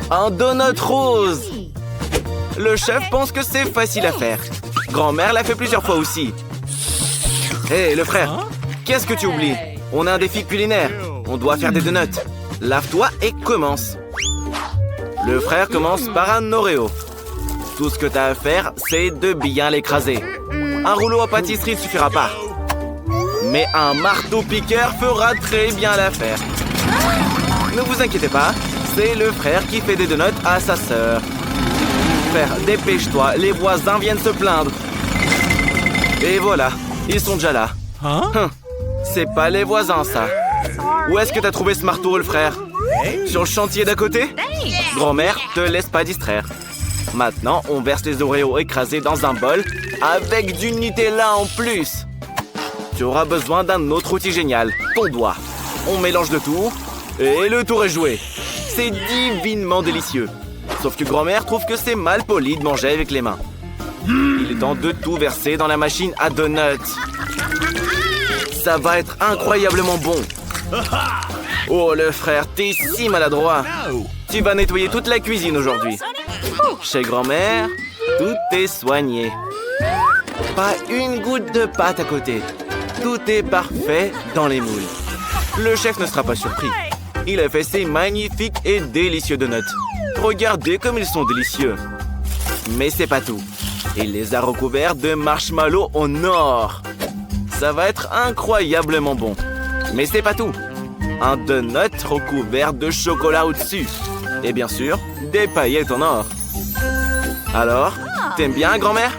Un donut rose. Le chef pense que c'est facile à faire. Grand-mère l'a fait plusieurs fois aussi. Hé, le frère, qu'est-ce que tu oublies? On a un défi culinaire. On doit faire des donuts. Lave-toi et commence. Le frère commence par un Oreo. Tout ce que tu as à faire, c'est de bien l'écraser. Un rouleau à pâtisserie ne suffira pas. Mais un marteau-piqueur fera très bien l'affaire. Ne vous inquiétez pas, c'est le frère qui fait des donuts à sa sœur. Frère, dépêche-toi, les voisins viennent se plaindre. Et voilà, ils sont déjà là. C'est pas les voisins, ça. Où est-ce que t'as trouvé ce marteau, le frère? Sur le chantier d'à côté? Grand-mère, te laisse pas distraire. Maintenant, on verse les Oreos écrasés dans un bol avec du Nutella en plus. Tu auras besoin d'un autre outil génial, ton doigt. On mélange le tout et le tour est joué. C'est divinement délicieux. Sauf que grand-mère trouve que c'est mal poli de manger avec les mains. Il est temps de tout verser dans la machine à donuts. Ça va être incroyablement bon. Oh, le frère, t'es si maladroit. Tu vas nettoyer toute la cuisine aujourd'hui. Chez grand-mère, tout est soigné. Pas une goutte de pâte à côté. Tout est parfait dans les moules. Le chef ne sera pas surpris. Il a fait ces magnifiques et délicieux donuts. Regardez comme ils sont délicieux. Mais c'est pas tout. Il les a recouverts de marshmallows en or. Ça va être incroyablement bon. Mais c'est pas tout. Un donut recouvert de chocolat au-dessus. Et bien sûr, des paillettes en or. Alors, t'aimes bien, grand-mère?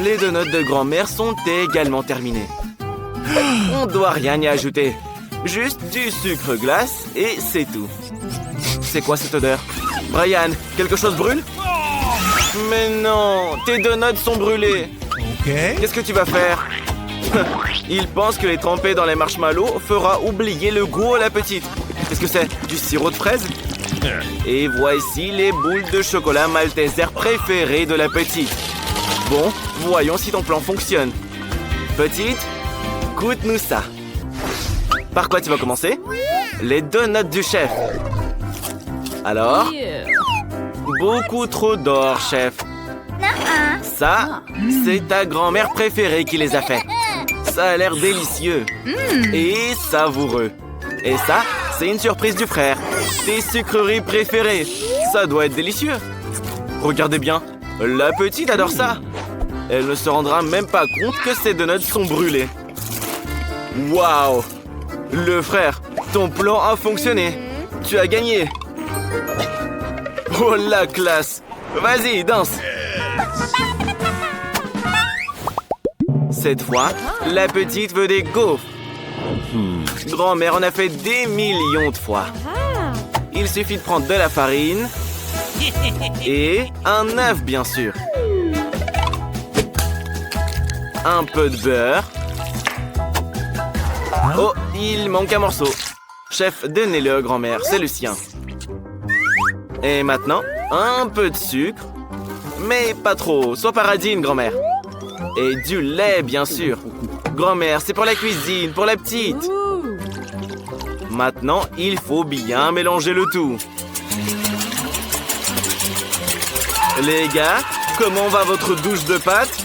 Les donuts de grand-mère sont également terminés. On doit rien y ajouter. Juste du sucre glace et c'est tout. C'est quoi cette odeur? Brian, quelque chose brûle? Mais non, tes donuts sont brûlés. Qu'est-ce que tu vas faire? Il pense que les tremper dans les marshmallows fera oublier le goût à la petite. Qu'est-ce que c'est? Du sirop de fraise? Et voici les boules de chocolat malteser préférées de la petite. Bon, voyons si ton plan fonctionne. Petite, goûte-nous ça. Par quoi tu vas commencer? Les donuts du chef. Alors? Beaucoup trop d'or, chef. Ça, c'est ta grand-mère préférée qui les a fait. Ça a l'air délicieux et savoureux. Et ça, c'est une surprise du frère. Tes sucreries préférées. Ça doit être délicieux. Regardez bien, la petite adore ça. Elle ne se rendra même pas compte que ses donuts sont brûlés. Waouh! Le frère, ton plan a fonctionné. Tu as gagné. Oh la classe! Vas-y, danse! Cette fois, la petite veut des gaufres. Grand-mère en a fait des millions de fois. Il suffit de prendre de la farine et un œuf, bien sûr. Un peu de beurre. Oh, il manque un morceau. Chef, donnez-le à grand-mère, c'est le sien. Et maintenant, un peu de sucre. Mais pas trop, sois paradine, grand-mère. Et du lait, bien sûr. Grand-mère, c'est pour la cuisine, pour la petite. Maintenant, il faut bien mélanger le tout. Les gars, comment va votre douche de pâtes?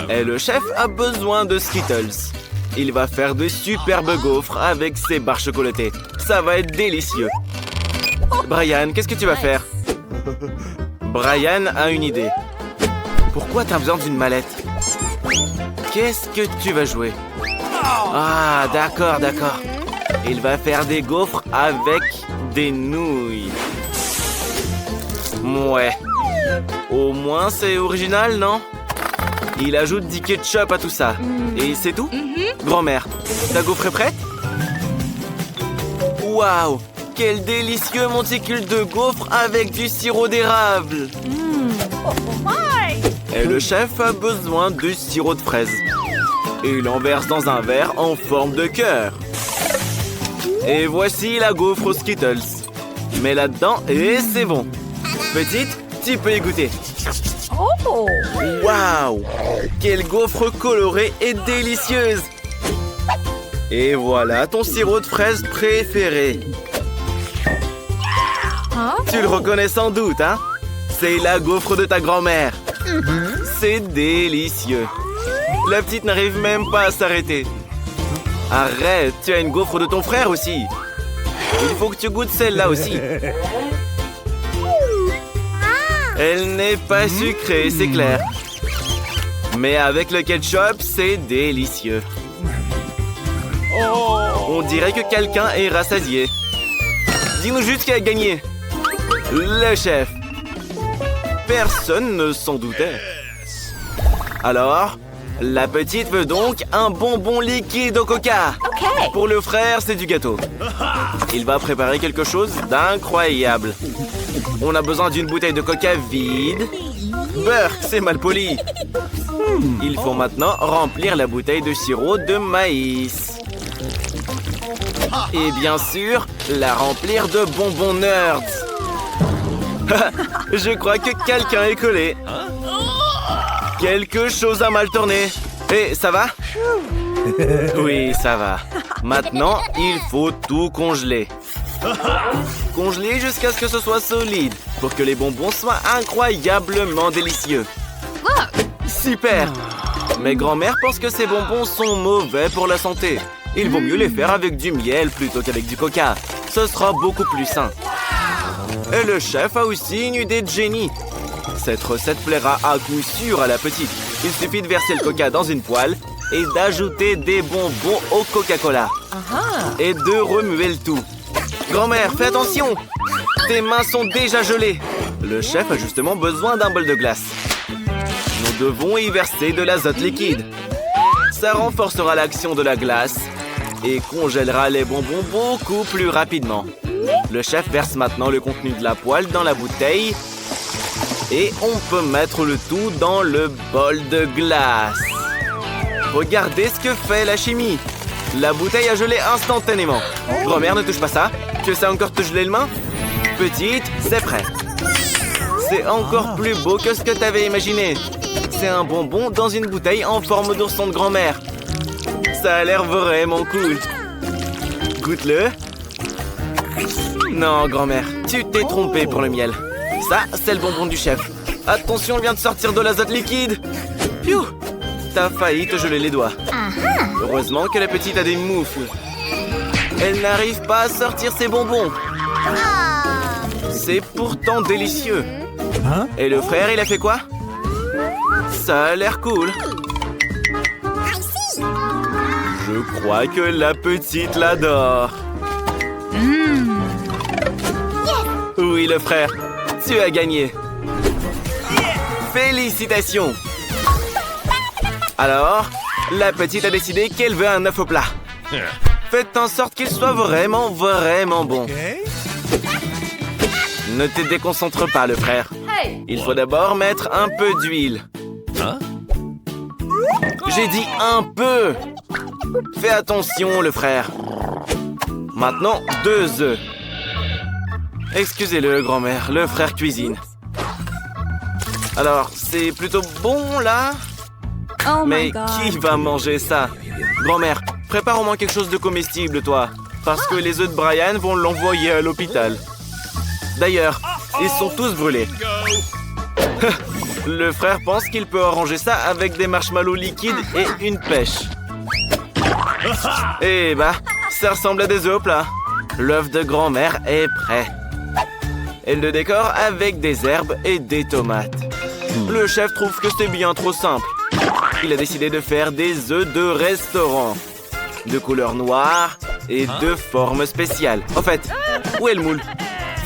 Et le chef a besoin de Skittles. Il va faire de superbes gaufres avec ses barres chocolatées. Ça va être délicieux. Brian, qu'est-ce que tu vas faire? Brian a une idée. Pourquoi t'as besoin d'une mallette? Qu'est-ce que tu vas jouer? Ah, d'accord, d'accord. Il va faire des gaufres avec des nouilles. Ouais. Au moins, c'est original, non? Il ajoute du ketchup à tout ça. Et c'est tout? Grand-mère, ta gaufre est prête? Waouh! Quel délicieux monticule de gaufres avec du sirop d'érable! Et le chef a besoin de sirop de fraise. Et il en verse dans un verre en forme de cœur. Et voici la gaufre aux Skittles. Mets là-dedans et c'est bon. Petite, tu peux y goûter. Waouh! Quelle gaufre colorée et délicieuse! Et voilà ton sirop de fraise préféré. Tu le reconnais sans doute, hein? C'est la gaufre de ta grand-mère. C'est délicieux. La petite n'arrive même pas à s'arrêter. Arrête, tu as une gaufre de ton frère aussi. Il faut que tu goûtes celle-là aussi. Elle n'est pas sucrée, c'est clair. Mais avec le ketchup, c'est délicieux. On dirait que quelqu'un est rassasié. Dis-nous juste qui a gagné. Le chef. Personne ne s'en doutait. Alors, la petite veut donc un bonbon liquide au coca. Pour le frère, c'est du gâteau. Il va préparer quelque chose d'incroyable. On a besoin d'une bouteille de coca vide. Burk, c'est mal poli. Il faut maintenant remplir la bouteille de sirop de maïs. Et bien sûr, la remplir de bonbons nerds. Je crois que quelqu'un est collé. Quelque chose a mal tourné. Et ça va? Oui, ça va. Maintenant, il faut tout congeler. Congeler jusqu'à ce que ce soit solide, pour que les bonbons soient incroyablement délicieux. Super! Mais grand-mère pense que ces bonbons sont mauvais pour la santé. Il vaut mieux les faire avec du miel plutôt qu'avec du coca. Ce sera beaucoup plus sain. Et le chef a aussi une idée de génie. Cette recette plaira à coup sûr à la petite. Il suffit de verser le coca dans une poêle et d'ajouter des bonbons au Coca-Cola. Et de remuer le tout. Grand-mère, fais attention! Tes mains sont déjà gelées. Le chef a justement besoin d'un bol de glace. Nous devons y verser de l'azote liquide. Ça renforcera l'action de la glace et congèlera les bonbons beaucoup plus rapidement. Le chef verse maintenant le contenu de la poêle dans la bouteille et on peut mettre le tout dans le bol de glace. Regardez ce que fait la chimie. La bouteille a gelé instantanément. Grand-mère, ne touche pas ça. Tu sais encore te geler les mains? Petite, c'est prêt. C'est encore plus beau que ce que t'avais imaginé. C'est un bonbon dans une bouteille en forme d'ourson de grand-mère. Ça a l'air vraiment cool. Goûte-le. Non, grand-mère, tu t'es trompée pour le miel. Ça, c'est le bonbon du chef. Attention, il vient de sortir de l'azote liquide. Piou! T'as failli te geler les doigts. Heureusement que la petite a des moufles. Elle n'arrive pas à sortir ses bonbons. C'est pourtant délicieux. Et le frère, il a fait quoi? Ça a l'air cool. Je crois que la petite l'adore. Oui, le frère, tu as gagné. Félicitations. Alors, la petite a décidé qu'elle veut un œuf au plat. Faites en sorte qu'il soit vraiment, vraiment bon. Ne te déconcentre pas, le frère. Il faut d'abord mettre un peu d'huile. J'ai dit un peu. Fais attention, le frère. Maintenant, 2 œufs. Excusez-le, grand-mère, le frère cuisine. Alors, c'est plutôt bon, là? Mais qui va manger ça? Grand-mère, prépare au moins quelque chose de comestible, toi. Parce que les œufs de Brian vont l'envoyer à l'hôpital. D'ailleurs, ils sont tous brûlés. Le frère pense qu'il peut arranger ça avec des marshmallows liquides et une pêche. Eh bah, ça ressemble à des œufs au plat. L'œuf de grand-mère est prêt. Elle le décore avec des herbes et des tomates. Le chef trouve que c'est bien trop simple. Il a décidé de faire des œufs de restaurant. De couleur noire et de forme spéciale. En fait, où est le moule?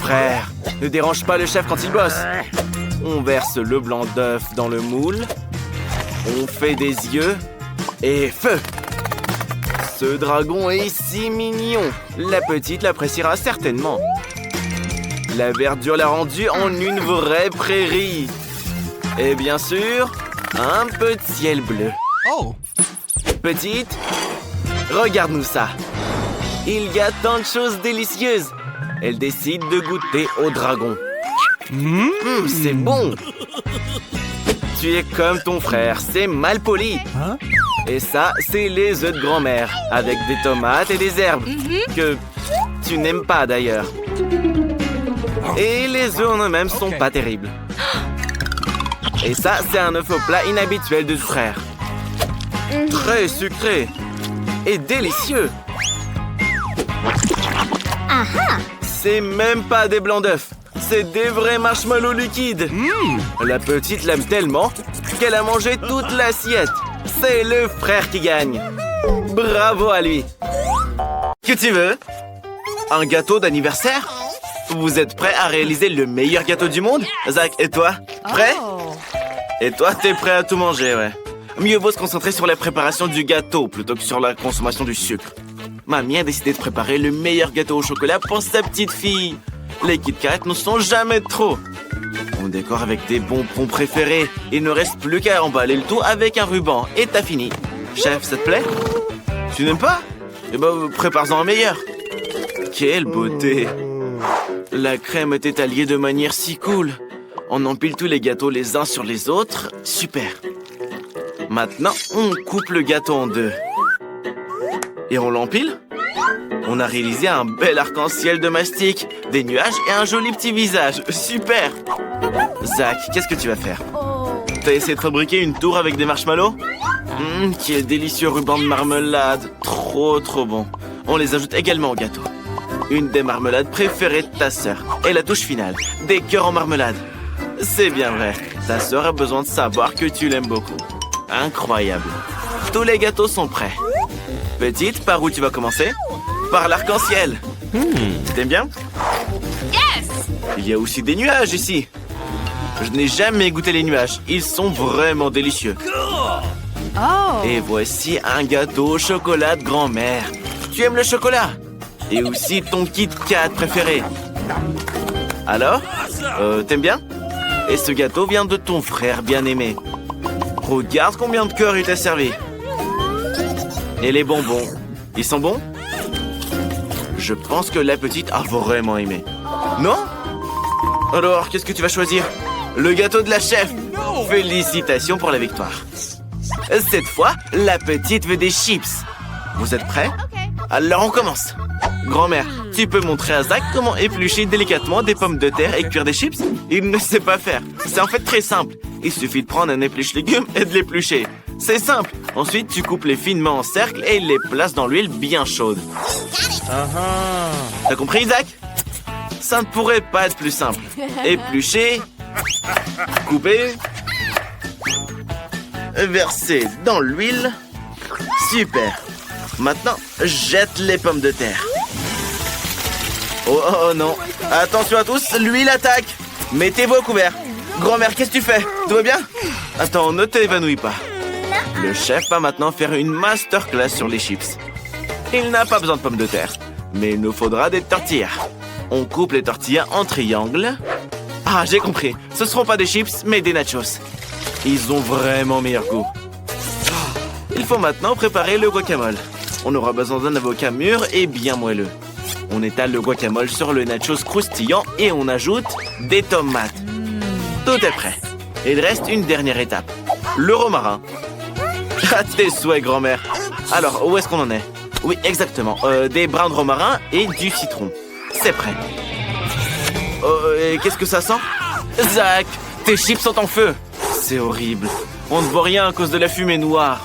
Frère, ne dérange pas le chef quand il bosse. On verse le blanc d'œuf dans le moule. On fait des yeux. Et feu! Ce dragon est si mignon. La petite l'appréciera certainement. La verdure l'a rendu en une vraie prairie. Et bien sûr, un peu de ciel bleu. Petite, regarde-nous ça. Il y a tant de choses délicieuses. Elle décide de goûter au dragon. C'est bon. Tu es comme ton frère, c'est mal poli. Et ça, c'est les œufs de grand-mère, avec des tomates et des herbes, que tu n'aimes pas d'ailleurs. Et les œufs en eux-mêmes sont pas terribles. Et ça, c'est un œuf au plat inhabituel de frère. Très sucré. Et délicieux. C'est même pas des blancs d'œufs. C'est des vrais marshmallows liquides. La petite l'aime tellement qu'elle a mangé toute l'assiette. C'est le frère qui gagne. Bravo à lui. Que tu veux? Un gâteau d'anniversaire? Vous êtes prêts à réaliser le meilleur gâteau du monde? Zach, et toi? Prêt? Et toi, t'es prêt à tout manger, ouais. Mieux vaut se concentrer sur la préparation du gâteau plutôt que sur la consommation du sucre. Mamie a décidé de préparer le meilleur gâteau au chocolat pour sa petite fille. Les Kit Kat ne sont jamais trop. On décore avec des bonbons préférés. Il ne reste plus qu'à emballer le tout avec un ruban. Et t'as fini. Chef, ça te plaît? Tu n'aimes pas? Eh ben, prépare-en un meilleur. Quelle beauté! La crème est étalée de manière si cool. On empile tous les gâteaux les uns sur les autres. Super. Maintenant, on coupe le gâteau en deux. Et on l'empile. On a réalisé un bel arc-en-ciel de mastic, des nuages et un joli petit visage. Super! Zach, qu'est-ce que tu vas faire? T'as essayé de fabriquer une tour avec des marshmallows? Quel délicieux ruban de marmelade. Trop bon. On les ajoute également au gâteau. Une des marmelades préférées de ta sœur. Et la touche finale, des cœurs en marmelade. C'est bien vrai. Ta sœur a besoin de savoir que tu l'aimes beaucoup. Incroyable. Tous les gâteaux sont prêts. Petite, par où tu vas commencer? Par l'arc-en-ciel. T'aimes bien? Yes! Il y a aussi des nuages ici. Je n'ai jamais goûté les nuages. Ils sont vraiment délicieux. Et voici un gâteau au chocolat de grand-mère. Tu aimes le chocolat? Et aussi ton Kit Kat préféré. Alors? T'aimes bien? Et ce gâteau vient de ton frère bien-aimé. Regarde combien de cœurs il t'a servi. Et les bonbons, ils sont bons? Je pense que la petite a vraiment aimé. Non? Alors, qu'est-ce que tu vas choisir? Le gâteau de la chef. Félicitations pour la victoire. Cette fois, la petite veut des chips. Vous êtes prêts? Alors, on commence. Grand-mère, tu peux montrer à Zach comment éplucher délicatement des pommes de terre et cuire des chips? Il ne sait pas faire. C'est en fait très simple. Il suffit de prendre un épluche-légumes et de l'éplucher. C'est simple. Ensuite, tu coupes les finement en cercle et les places dans l'huile bien chaude. T'as compris, Zach? Ça ne pourrait pas être plus simple. Éplucher, couper, verser dans l'huile. Super. Maintenant, jette les pommes de terre. Oh non. Attention à tous, l'huile attaque. Mettez-vous au couvert. Grand-mère, qu'est-ce que tu fais? Tout va bien? Attends, ne t'évanouis pas. Le chef va maintenant faire une masterclass sur les chips. Il n'a pas besoin de pommes de terre, mais il nous faudra des tortillas. On coupe les tortillas en triangle. Ah, j'ai compris. Ce ne seront pas des chips, mais des nachos. Ils ont vraiment meilleur goût. Il faut maintenant préparer le guacamole. On aura besoin d'un avocat mûr et bien moelleux. On étale le guacamole sur le nachos croustillant et on ajoute des tomates. Tout est prêt. Il reste une dernière étape. Le romarin. À tes souhaits, grand-mère. Alors, où est-ce qu'on en est? Oui, exactement. Des brins de romarin et du citron. C'est prêt. Et qu'est-ce que ça sent? Zach, tes chips sont en feu. C'est horrible. On ne voit rien à cause de la fumée noire.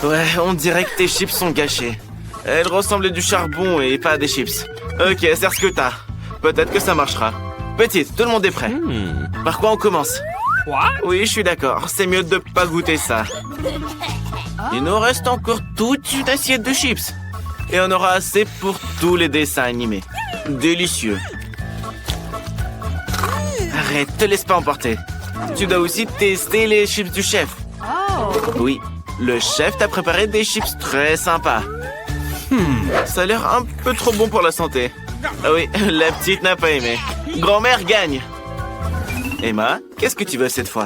Ouais, on dirait que tes chips sont gâchées. Elles ressemblent à du charbon et pas à des chips. Ok, c'est ce que t'as. Peut-être que ça marchera. Petite, tout le monde est prêt. Par quoi on commence? Oui, je suis d'accord. C'est mieux de pas goûter ça. Il nous reste encore toute une assiette de chips. Et on aura assez pour tous les dessins animés. Délicieux. Arrête, te laisse pas emporter. Tu dois aussi tester les chips du chef. Oui, le chef t'a préparé des chips très sympas. Ça a l'air un peu trop bon pour la santé. Ah oui, la petite n'a pas aimé. Grand-mère gagne. Emma, qu'est-ce que tu veux cette fois?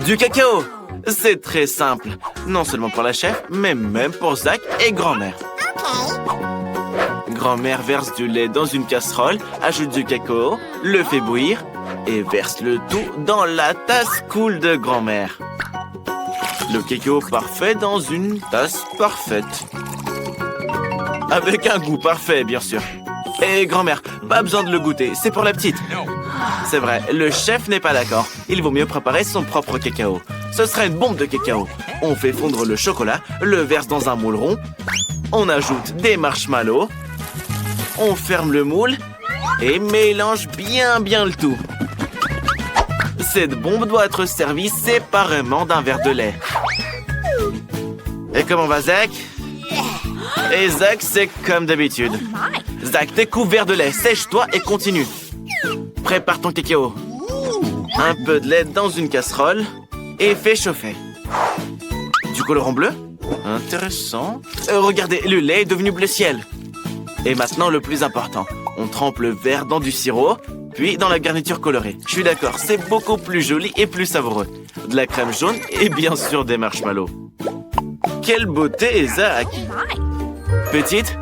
Du cacao. C'est très simple. Non seulement pour la chef, mais même pour Zach et grand-mère. Grand-mère verse du lait dans une casserole, ajoute du cacao, le fait bouillir et verse le tout dans la tasse cool de grand-mère. Le cacao parfait dans une tasse parfaite. Avec un goût parfait, bien sûr. Et grand-mère, pas besoin de le goûter, c'est pour la petite. C'est vrai, le chef n'est pas d'accord. Il vaut mieux préparer son propre cacao. Ce sera une bombe de cacao. On fait fondre le chocolat, le verse dans un moule rond. On ajoute des marshmallows. On ferme le moule et mélange bien le tout. Cette bombe doit être servie séparément d'un verre de lait. Et comment va Zach? Et Zach, c'est comme d'habitude. Zach, t'es couvert de lait. Sèche-toi et continue. Prépare ton cacao. Un peu de lait dans une casserole et fais chauffer. Du colorant bleu? Intéressant. Regardez, le lait est devenu bleu ciel. Et maintenant, le plus important. On trempe le verre dans du sirop, puis dans la garniture colorée. Je suis d'accord, c'est beaucoup plus joli et plus savoureux. De la crème jaune et bien sûr des marshmallows. Quelle beauté, Zach! Petite,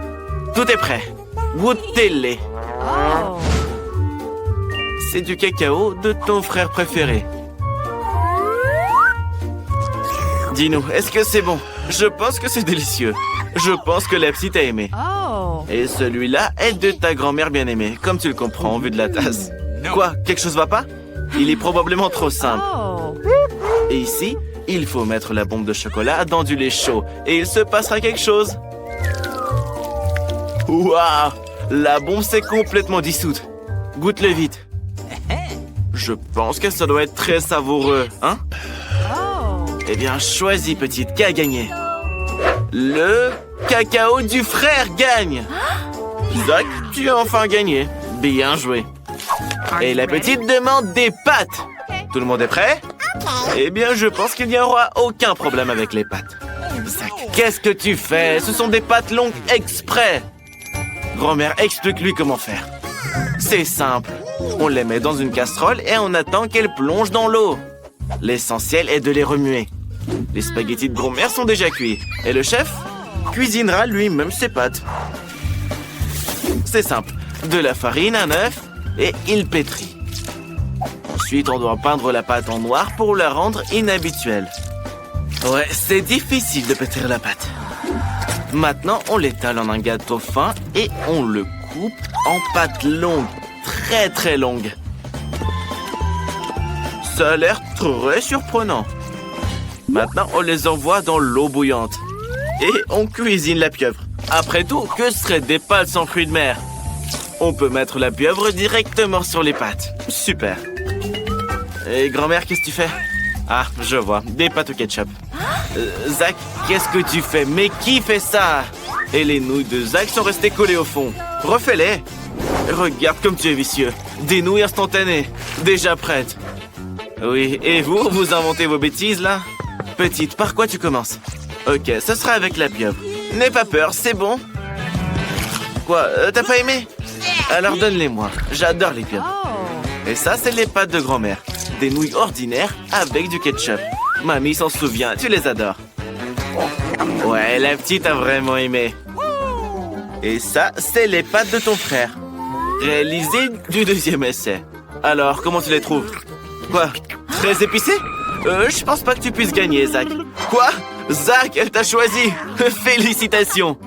tout est prêt. Goûtez-les. C'est du cacao de ton frère préféré. Dis-nous, est-ce que c'est bon? Je pense que c'est délicieux. Je pense que la petite a aimé. Et celui-là est de ta grand-mère bien-aimée, comme tu le comprends, vu de la tasse. Quoi? Quelque chose va pas? Il est probablement trop simple. Et ici, il faut mettre la bombe de chocolat dans du lait chaud. Et il se passera quelque chose. Waouh! La bombe s'est complètement dissoute. Goûte-le vite. Je pense que ça doit être très savoureux, hein? Eh bien, choisis, petite, qui a gagné? Le cacao du frère gagne! Zach, tu as enfin gagné. Bien joué. Et la petite demande des pâtes. Tout le monde est prêt? Eh bien, je pense qu'il n'y aura aucun problème avec les pâtes. Zach, qu'est-ce que tu fais? Ce sont des pâtes longues exprès. Grand-mère, explique-lui comment faire. C'est simple. On les met dans une casserole et on attend qu'elles plongent dans l'eau. L'essentiel est de les remuer. Les spaghettis de grand-mère sont déjà cuits. Et le chef cuisinera lui-même ses pâtes. C'est simple. De la farine, un œuf et il pétrit. Ensuite, on doit peindre la pâte en noir pour la rendre inhabituelle. Ouais, c'est difficile de pétrir la pâte. Maintenant, on l'étale en un gâteau fin et on le coupe en pâte longue. Très longue. Ça a l'air très surprenant. Maintenant, on les envoie dans l'eau bouillante. Et on cuisine la pieuvre. Après tout, que seraient des pâtes sans fruits de mer? On peut mettre la pieuvre directement sur les pâtes. Super. Et grand-mère, qu'est-ce que tu fais? Ah, je vois. Des pâtes au ketchup. Zach, qu'est-ce que tu fais? Mais qui fait ça? Et les nouilles de Zach sont restées collées au fond. Refais-les. Regarde comme tu es vicieux. Des nouilles instantanées. Déjà prêtes. Oui, et vous inventez vos bêtises, là? Petite, par quoi tu commences? Ok, ce sera avec la pieuvre. N'aie pas peur, c'est bon. Quoi, t'as pas aimé? Alors donne-les-moi. J'adore les pieuvres. Et ça, c'est les pâtes de grand-mère. Des nouilles ordinaires avec du ketchup. Mamie s'en souvient, tu les adores. Ouais, la petite a vraiment aimé. Et ça, c'est les pâtes de ton frère. Réalisées du deuxième essai. Alors, comment tu les trouves? Quoi? Très épicé? Je pense pas que tu puisses gagner, Zach. Quoi? Zach, elle t'a choisi. Félicitations.